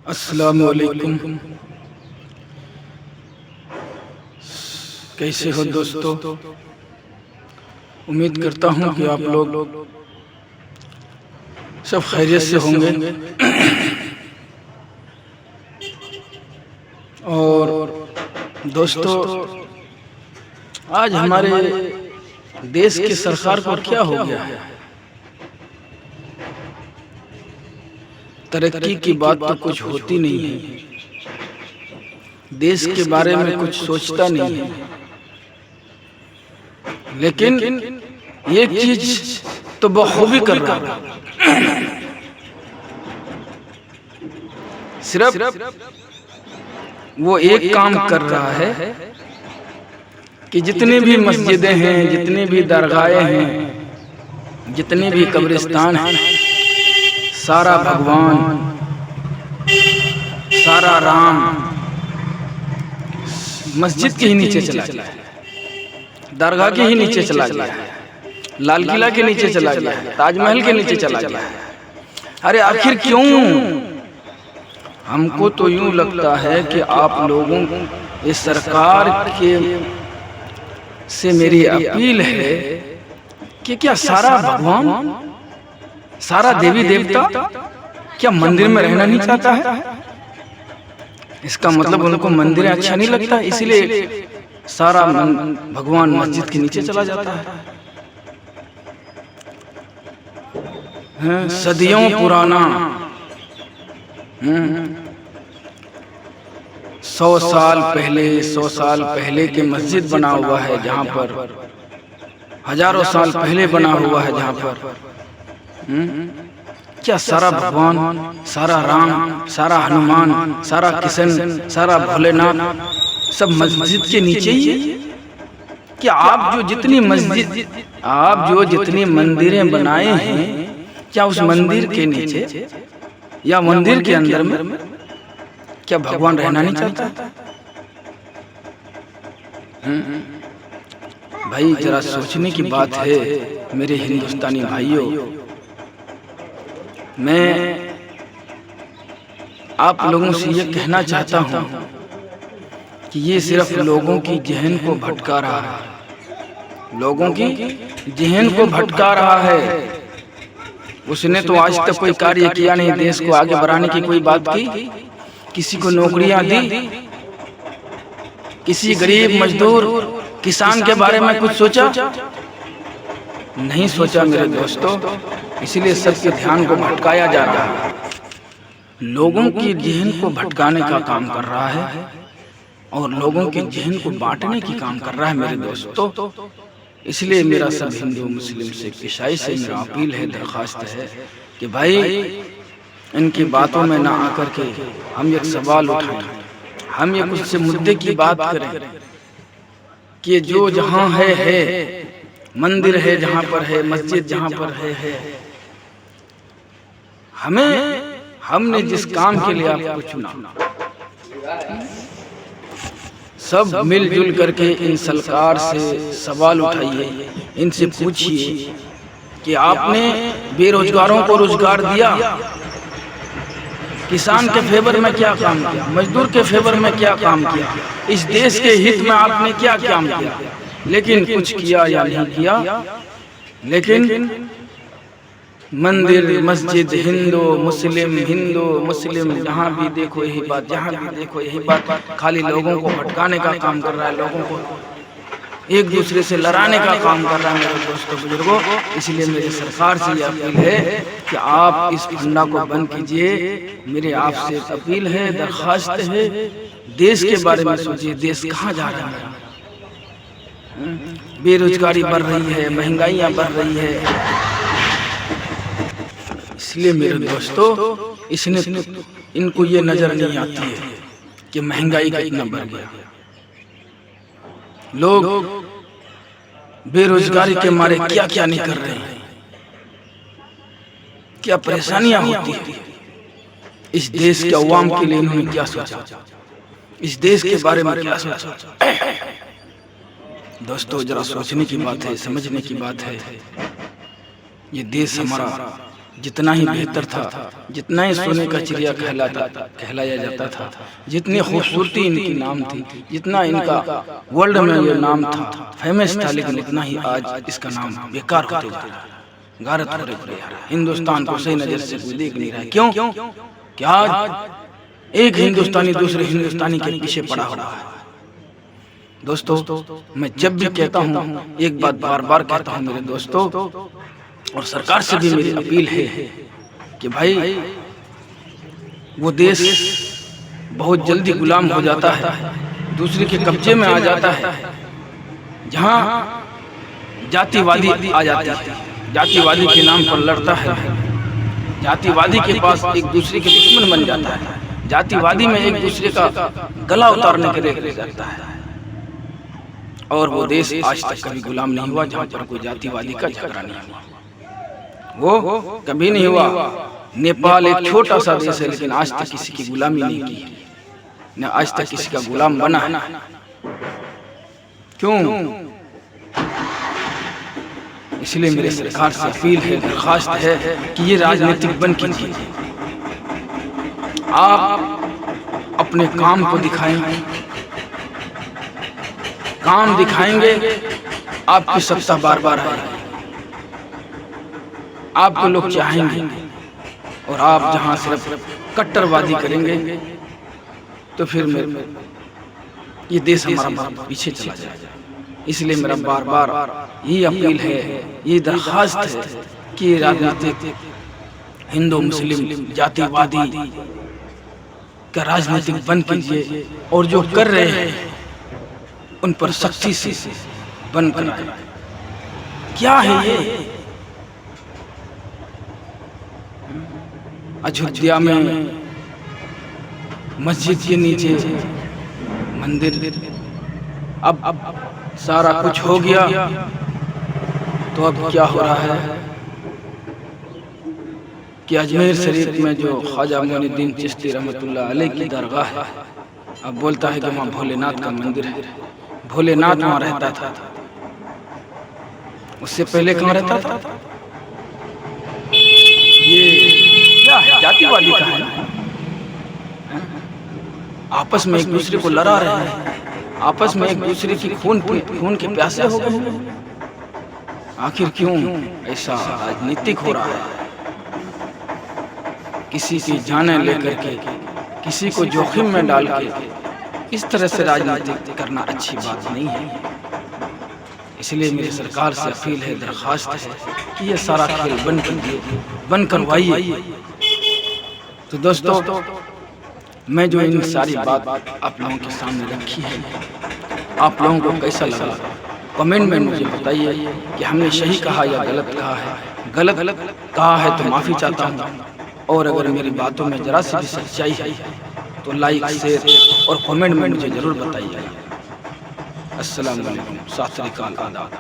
अस्सलामु अलैकुम। कैसे हो दोस्तों? उम्मीद करता हूँ कि आप लोग सब खैरियत से होंगे। और दोस्तों, आज हमारे देश की सरकार को क्या हो गया है? तरक्की की बात तो कुछ होती नहीं है, देश के बारे में कुछ सोचता नहीं है, लेकिन एक चीज तो बखूबी कर रहा है। सिर्फ वो एक काम कर रहा है कि जितनी भी मस्जिदें हैं, जितनी भी दरगाहें हैं, जितने भी कब्रिस्तान हैं, सारा भगवान, सारा राम मस्जिद के ही नीचे चला गया, दरगाह के ही नीचे चला गया, लाल किला के नीचे चला गया, ताजमहल के नीचे चला गया। अरे आखिर क्यों? हमको तो यूं लगता है कि आप लोगों इस सरकार के से मेरी अपील है कि क्या सारा भगवान, सारा देवी देवता क्या मंदिर में रहना नहीं चाहता है? इसका मतलब उनको मंदिर अच्छा नहीं लगता, इसलिए सारा भगवान मस्जिद के नीचे चला जाता है। सदियों पुराना, 100 साल पहले के मस्जिद बना हुआ है, जहाँ पर हजारों साल पहले बना हुआ है, जहाँ पर क्या सारा भगवान, सारा राम, सारा हनुमान, सारा किशन, सारा भोलेनाथ सब मस्जिद के नीचे ही है? क्या आप जो जितनी मंदिरें बनाए हैं, क्या उस मंदिर के नीचे या मंदिर के अंदर में क्या भगवान रहना नहीं चाहता? भाई जरा सोचने की बात है मेरे हिंदुस्तानी भाइयों। मैं आप लोगों से ये कहना चाहता हूँ कि ये सिर्फ लोगों की जहन को भटका रहा है, लोगों की जहन को भटका रहा है। उसने तो आज तक कोई कार्य किया नहीं, देश को आगे बढ़ाने की कोई बात की, किसी को नौकरियां दी, किसी गरीब मजदूर किसान के बारे में कुछ सोचा? नहीं सोचा मेरे दोस्तों। इसलिए सबके ध्यान को भटकाया जा रहा है, लोगों की जहन को भटकाने का काम कर रहा है और लोगों के जहन को बांटने की काम कर रहा है मेरे दोस्तों। इसलिए मेरा सब हिंदू मुस्लिम सिख ईसाई से मेरा अपील है, दरख्वास्त है कि भाई इनकी बातों में ना आकर के हम एक सवाल उठाएं, हम एक उससे मुद्दे की बात करें कि जो जहाँ है, मंदिर है जहाँ पर है, मस्जिद जहाँ पर है, हमने जिस काम के लिए आपको चुना, सब मिलजुल करके इन सरकार से सवाल उठाइए, इनसे पूछिए कि आपने बेरोजगारों को रोजगार दिया, किसान के फेवर में क्या काम किया, मजदूर के फेवर में क्या काम किया, इस देश के हित में आपने क्या काम किया? लेकिन कुछ किया या नहीं किया। लेकिन मंदिर, मस्जिद, हिंदू मुस्लिम जहाँ भी देखो यही बात, जहाँ भी देखो यही बात, खाली लोगों को भटकाने का काम कर रहा है, लोगों को एक दूसरे से लड़ाने का काम कर रहा है मेरे दोस्तों बुजुर्गों। इसलिए मेरी सरकार से ये अपील है कि आप इस फंडा को बंद कीजिए। मेरे आपसे अपील है, दरख्वास्त है, देश के बारे में सोचिए, देश कहाँ जा रहा है? बेरोजगारी बढ़ रही है, महंगाइयाँ बढ़ रही है। इसलिए मेरे दोस्तों, इनको ये नजर नहीं आती है कि महंगाई कितना बढ़ गया, लोग बेरोजगारी के मारे क्या क्या नहीं कर रहे हैं, क्या परेशानियां होती है। इस देश के अवाम के लिए इन्होंने क्या सोचा, इस देश के बारे में क्या सोचा? दोस्तों जरा सोचने की बात है, समझने की बात है। ये देश हमारा जितना ही बेहतर था, जितना ही सोने का चिड़िया कहलाया जाता था, जितनी खूबसूरती इनकी नाम थी, जितना इनका वर्ल्ड में ये नाम था, फेमस था, लेकिन उतना ही आज इसका नाम बेकार होते जा रहा है, गारत हो रही है। हिंदुस्तान को सही नजर से कोई देख नहीं रहा है। क्यों? क्या आज एक हिंदुस्तानी दूसरे हिंदुस्तानी के पीछे पड़ा हुआ है। दोस्तों, मैं जब भी कहता हूँ एक बात बार बार कहता हूँ मेरे दोस्तों, और सरकार से भी मेरी अपील है कि भाई वो देश बहुत जल्दी गुलाम हो जाता है, दूसरे के कब्जे में आ जाता है, जहाँ जातिवादी आ जाती है, जातिवादी के नाम पर लड़ता है, जातिवादी के पास एक दूसरे के दुश्मन बन जाता है, जातिवादी में एक दूसरे का गला उतारने के लिए जाता है। और वो देश आज तक कभी गुलाम नहीं हुआ जहाँ पर कोई जातिवादी का झगड़ा नहीं हुआ, वो कभी नहीं हुआ। नेपाल एक छोटा सा देश है, लेकिन आज तक किसी की गुलामी नहीं की, न आज तक किसी का गुलाम बना। क्यों? इसलिए मेरे सरकार से अपील है, दरखास्त है कि ये राजनीतिक बंद कीजिए। आप अपने काम को दिखाएं, काम दिखाएंगे, आपकी सत्ता बार बार आएगी, आपको लोग चाहेंगे। और आप जहां सिर्फ कट्टरवादी करेंगे तो फिर ये देश हमारा पीछे चला जाएगा। इसलिए मेरा बार बार ये अपील है, ये दरखास्त है कि राजनीतिक हिंदू मुस्लिम जातिवादी का राजनीतिक बंद कीजिए, और जो कर रहे हैं उन पर सख्ती से बंद कराएं। क्या है ये? अयोध्या में मस्जिद के नीचे मंदिर, अब सारा कुछ हो गया, तो अब क्या हो रहा है कि अजमेर शरीफ में जो ख्वाजा मोइनुद्दीन चिश्ती रहमतुल्लाह अलैह की दरगाह है, अब बोलता है कि वहाँ भोलेनाथ का मंदिर है। भोलेनाथ वहाँ रहता था, उससे पहले कहाँ रहता था? ये क्या है? जातिवादी का है ना, आपस में एक दूसरे को लड़ा रहे हैं, आपस में एक दूसरे की खून के प्यासे हो गए। आखिर क्यों ऐसा राजनीतिक हो रहा है? किसी की जानें लेकर के, किसी को जोखिम में डाल के इस तरह से राजनीति करना अच्छी बात नहीं है। इसलिए मेरी सरकार से अपील है, दरखास्त है कि ये सारा खेल बंद करवाइए। तो दोस्तों, मैं जो इन सारी बात आप लोगों के सामने रखी है, आप लोगों को कैसा लगा कमेंट में मुझे बताइए कि हमने सही कहा या गलत कहा है। गलत कहा है तो माफ़ी चाहता हूँ, और अगर मेरी बातों में जरा सी भी सच्चाई है तो लाइक, शेयर और कमेंट में मुझे ज़रूर बताइए। अस्सलाम वालेकुम, सत श्री अकाल, आदाब।